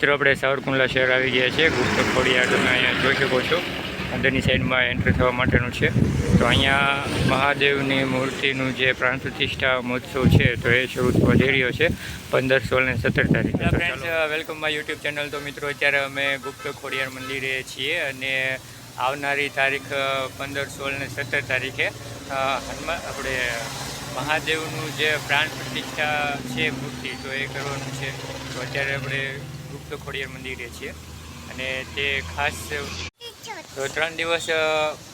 મિત્રો આપણે સાવરકુંડલા શહેર આવી ગયા છે. ગુપ્ત ખોડિયાર તમે અહીંયા જોઈ શકો છો. અંદરની સાઈડમાં એન્ટ્રી થવા માટેનું છે. તો અહીંયા મહાદેવની મૂર્તિનું જે પ્રાણ પ્રતિષ્ઠા મહોત્સવ છે તો એ શરૂ થવા જઈ રહ્યો છે 15, 16 અને 17 તારીખે. Friends, welcome my YouTube channel. તો મિત્રો અત્યારે અમે ગુપ્ત ખોડિયાર મંદિરે છીએ અને આવનારી તારીખ 15, 16 અને 17 તારીખે આપણે મહાદેવનું જે પ્રાણ પ્રતિષ્ઠા છે મૂર્તિ તો એ કરવાનું છે. તો અત્યારે આપણે ગુપ્ત ખોડિયાર મંદિરે છીએ અને તે ખાસ તો 3 દિવસ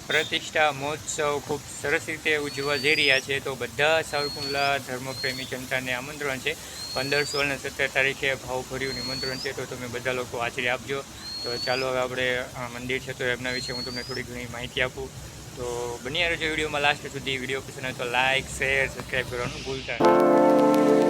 પ્રતિષ્ઠા મહોત્સવ ખૂબ સરસ રીતે ઉજવવા જઈ રહ્યા છે. તો બધા સાવરકુંડલા ધર્મપ્રેમી જનતાને આમંત્રણ છે. 15, 16 અને 17 તારીખે ભાવભર્યું નિમંત્રણ છે. તો તમે બધા લોકો હાજરી આપજો. તો ચાલો હવે આપણે મંદિર છે તો એમના વિશે હું તમને થોડી ઘણી માહિતી આપું. તો બન્યા રહેજો વિડીયોમાં લાસ્ટ સુધી. વિડીયો પસંદ આવે તો લાઇક, શેર, સબસ્ક્રાઈબ કરવાનું ભૂલતા નહીં.